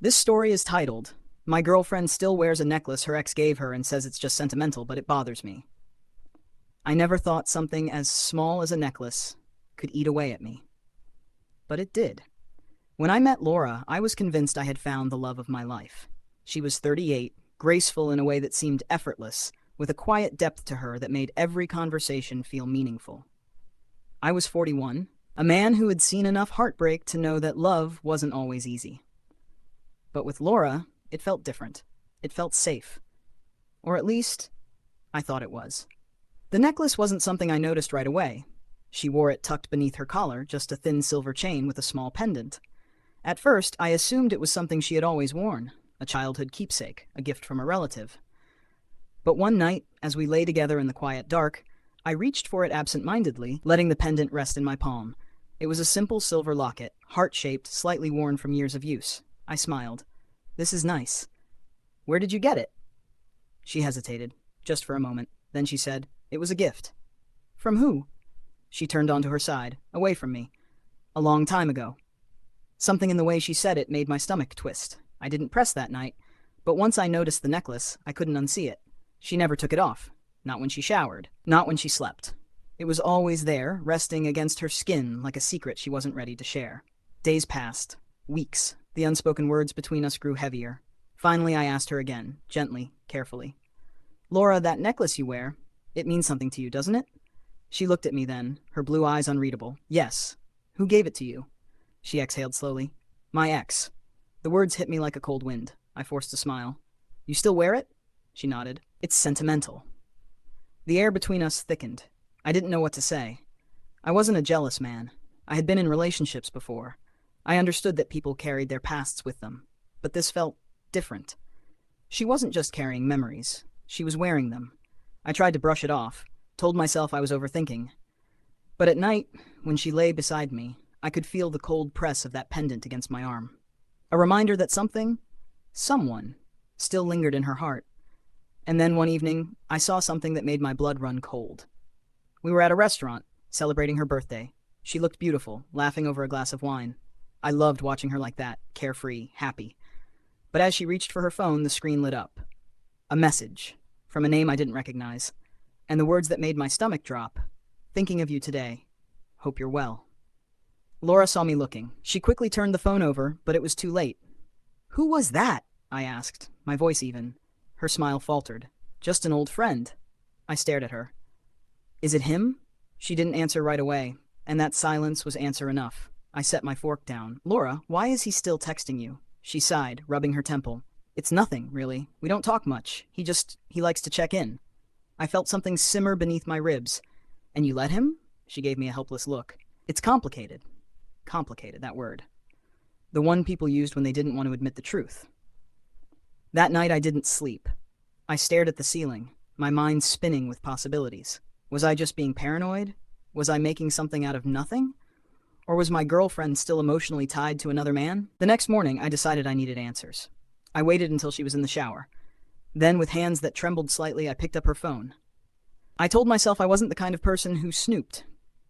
This story is titled, My Girlfriend Still Wears a Necklace Her Ex Gave Her and Says It's Just Sentimental, But It Bothers Me. I never thought something as small as a necklace could eat away at me. But it did. When I met Laura, I was convinced I had found the love of my life. She was 38, graceful in a way that seemed effortless, with a quiet depth to her that made every conversation feel meaningful. I was 41, a man who had seen enough heartbreak to know that love wasn't always easy. But with Laura, it felt different. It felt safe. Or at least, I thought it was. The necklace wasn't something I noticed right away. She wore it tucked beneath her collar, just a thin silver chain with a small pendant. At first, I assumed it was something she had always worn, a childhood keepsake, a gift from a relative. But one night, as we lay together in the quiet dark, I reached for it absent-mindedly, letting the pendant rest in my palm. It was a simple silver locket, heart-shaped, slightly worn from years of use. I smiled. This is nice. Where did you get it? She hesitated, just for a moment. Then she said, It was a gift. From who? She turned onto her side, away from me. A long time ago. Something in the way she said it made my stomach twist. I didn't press that night, but once I noticed the necklace, I couldn't unsee it. She never took it off. Not when she showered. Not when she slept. It was always there, resting against her skin like a secret she wasn't ready to share. Days passed. Weeks. The unspoken words between us grew heavier. Finally, I asked her again, gently, carefully. Laura, that necklace you wear, it means something to you, doesn't it? She looked at me then, her blue eyes unreadable. Yes. Who gave it to you? She exhaled slowly. My ex. The words hit me like a cold wind. I forced a smile. You still wear it? She nodded. It's sentimental. The air between us thickened. I didn't know what to say. I wasn't a jealous man. I had been in relationships before. I understood that people carried their pasts with them. But this felt different. She wasn't just carrying memories. She was wearing them. I tried to brush it off, told myself I was overthinking. But at night, when she lay beside me, I could feel the cold press of that pendant against my arm. A reminder that someone, still lingered in her heart. And then one evening, I saw something that made my blood run cold. We were at a restaurant, celebrating her birthday. She looked beautiful, laughing over a glass of wine. I loved watching her like that, carefree, happy. But as she reached for her phone, the screen lit up. A message, from a name I didn't recognize. And the words that made my stomach drop. Thinking of you today. Hope you're well. Laura saw me looking. She quickly turned the phone over, but it was too late. Who was that? I asked, my voice even. Her smile faltered. Just an old friend. I stared at her. Is it him? She didn't answer right away, and that silence was answer enough. I set my fork down. Laura, why is he still texting you? She sighed, rubbing her temple. It's nothing, really. We don't talk much. He likes to check in. I felt something simmer beneath my ribs. And you let him? She gave me a helpless look. It's complicated. Complicated, that word. The one people used when they didn't want to admit the truth. That night I didn't sleep. I stared at the ceiling, my mind spinning with possibilities. Was I just being paranoid? Was I making something out of nothing? Or was my girlfriend still emotionally tied to another man? The next morning, I decided I needed answers. I waited until she was in the shower. Then, with hands that trembled slightly, I picked up her phone. I told myself I wasn't the kind of person who snooped.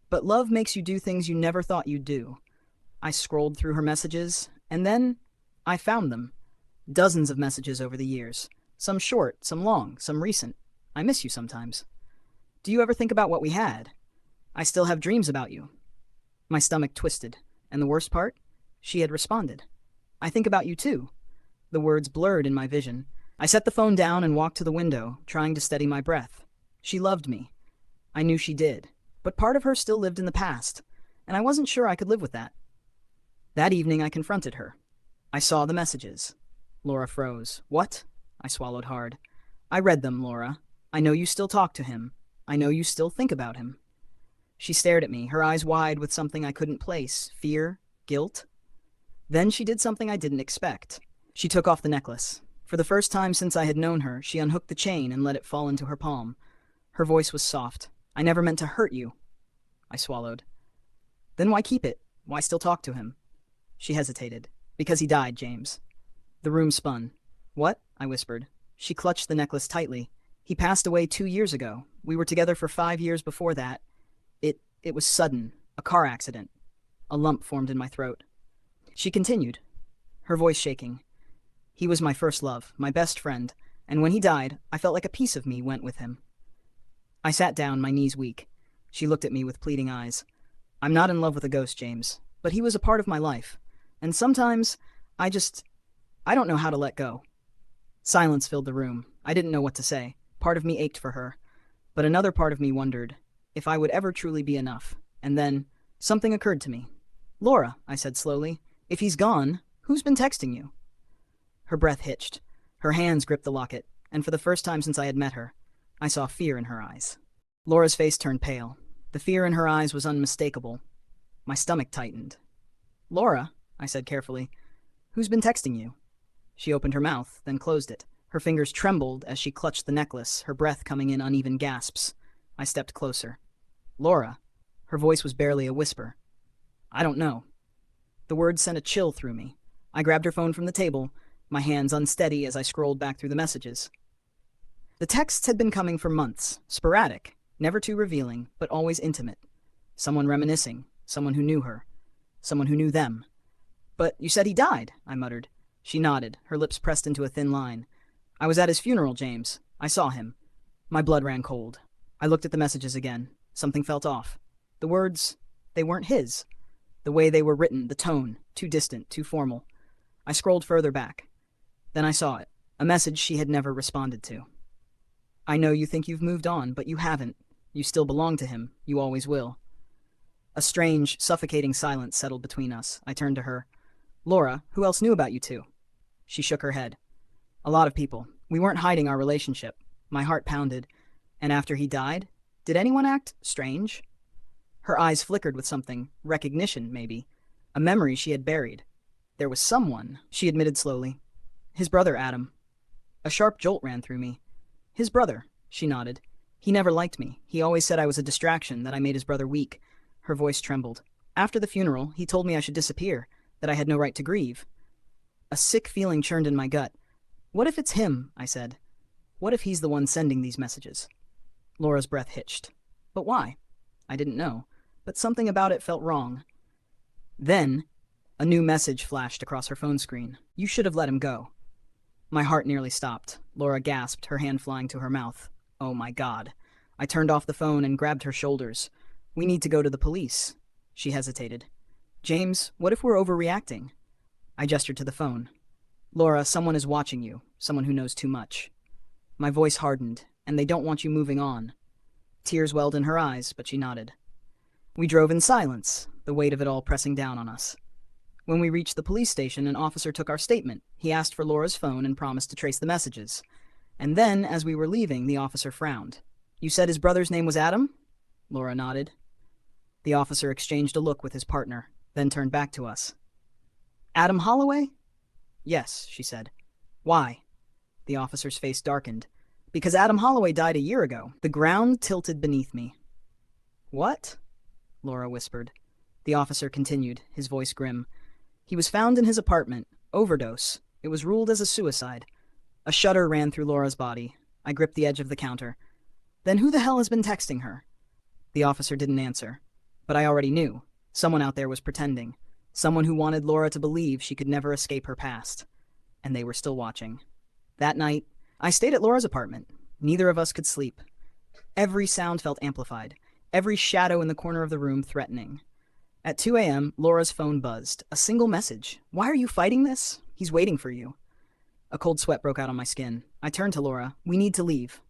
But love makes you do things you never thought you'd do. I scrolled through her messages, and then I found them. Dozens of messages over the years. Some short, some long, some recent. I miss you sometimes. Do you ever think about what we had? I still have dreams about you. My stomach twisted, and the worst part? She had responded. I think about you too. The words blurred in my vision. I set the phone down and walked to the window, trying to steady my breath. She loved me. I knew she did. But part of her still lived in the past, and I wasn't sure I could live with that. That evening I confronted her. I saw the messages. Laura froze. What? I swallowed hard. I read them, Laura. I know you still talk to him. I know you still think about him. She stared at me, her eyes wide with something I couldn't place. Fear? Guilt? Then she did something I didn't expect. She took off the necklace. For the first time since I had known her, she unhooked the chain and let it fall into her palm. Her voice was soft. I never meant to hurt you. I swallowed. Then why keep it? Why still talk to him? She hesitated. Because he died, James. The room spun. What? I whispered. She clutched the necklace tightly. He passed away 2 years ago. We were together for 5 years before that. It was sudden. A car accident. A lump formed in my throat. She continued, her voice shaking. He was my first love, my best friend, and when he died, I felt like a piece of me went with him. I sat down, my knees weak. She looked at me with pleading eyes. I'm not in love with a ghost, James, but he was a part of my life. And sometimes, I just, I don't know how to let go. Silence filled the room. I didn't know what to say. Part of me ached for her, but another part of me wondered if I would ever truly be enough. And then, something occurred to me. Laura, I said slowly, if he's gone, who's been texting you? Her breath hitched. Her hands gripped the locket, and for the first time since I had met her, I saw fear in her eyes. Laura's face turned pale. The fear in her eyes was unmistakable. My stomach tightened. Laura, I said carefully, who's been texting you? She opened her mouth, then closed it. Her fingers trembled as she clutched the necklace, her breath coming in uneven gasps. I stepped closer. Laura. Her voice was barely a whisper. I don't know. The words sent a chill through me. I grabbed her phone from the table, my hands unsteady as I scrolled back through the messages. The texts had been coming for months, sporadic, never too revealing, but always intimate. Someone reminiscing, someone who knew her, someone who knew them. But you said he died, I muttered. She nodded, her lips pressed into a thin line. I was at his funeral, James. I saw him. My blood ran cold. I looked at the messages again. Something felt off. The words, they weren't his. The way they were written, the tone, too distant, too formal. I scrolled further back. Then I saw it, a message she had never responded to. I know you think you've moved on, but you haven't. You still belong to him. You always will. A strange, suffocating silence settled between us. I turned to her. Laura, who else knew about you two? She shook her head. A lot of people. We weren't hiding our relationship. My heart pounded. And after he died, did anyone act strange? Her eyes flickered with something, recognition, maybe. A memory she had buried. There was someone, she admitted slowly. His brother, Adam. A sharp jolt ran through me. His brother, she nodded. He never liked me. He always said I was a distraction, that I made his brother weak. Her voice trembled. After the funeral, he told me I should disappear, that I had no right to grieve. A sick feeling churned in my gut. What if it's him, I said. What if he's the one sending these messages? Laura's breath hitched. But why? I didn't know, but something about it felt wrong. Then, a new message flashed across her phone screen. You should have let him go. My heart nearly stopped. Laura gasped, her hand flying to her mouth. Oh my God. I turned off the phone and grabbed her shoulders. We need to go to the police. She hesitated. James, what if we're overreacting? I gestured to the phone. Laura, someone is watching you, someone who knows too much. My voice hardened, and they don't want you moving on. Tears welled in her eyes, but she nodded. We drove in silence, the weight of it all pressing down on us. When we reached the police station, an officer took our statement. He asked for Laura's phone and promised to trace the messages. And then, as we were leaving, the officer frowned. You said his brother's name was Adam? Laura nodded. The officer exchanged a look with his partner, then turned back to us. Adam Holloway? Yes, she said. Why? The officer's face darkened. Because Adam Holloway died a year ago. The ground tilted beneath me. What? Laura whispered. The officer continued, his voice grim. He was found in his apartment. Overdose. It was ruled as a suicide. A shudder ran through Laura's body. I gripped the edge of the counter. Then who the hell has been texting her? The officer didn't answer. But I already knew. Someone out there was pretending. Someone who wanted Laura to believe she could never escape her past. And they were still watching. That night, I stayed at Laura's apartment. Neither of us could sleep. Every sound felt amplified. Every shadow in the corner of the room threatening. At 2 a.m., Laura's phone buzzed. A single message. Why are you fighting this? He's waiting for you. A cold sweat broke out on my skin. I turned to Laura. We need to leave.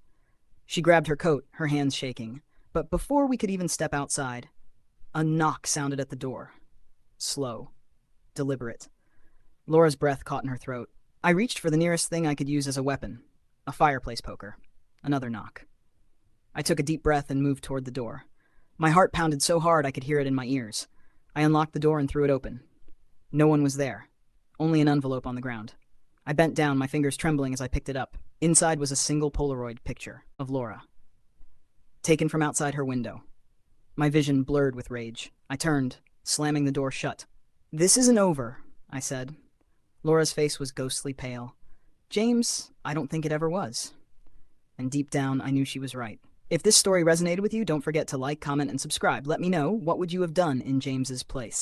She grabbed her coat, her hands shaking. But before we could even step outside, a knock sounded at the door. Slow. Deliberate. Laura's breath caught in her throat. I reached for the nearest thing I could use as a weapon. A fireplace poker. Another knock. I took a deep breath and moved toward the door. My heart pounded so hard I could hear it in my ears. I unlocked the door and threw it open. No one was there. Only an envelope on the ground. I bent down, my fingers trembling as I picked it up. Inside was a single Polaroid picture of Laura, taken from outside her window. My vision blurred with rage. I turned, slamming the door shut. This isn't over, I said. Laura's face was ghostly pale. James, I don't think it ever was. And deep down, I knew she was right. If this story resonated with you, don't forget to like, comment, and subscribe. Let me know, what would you have done in James's place?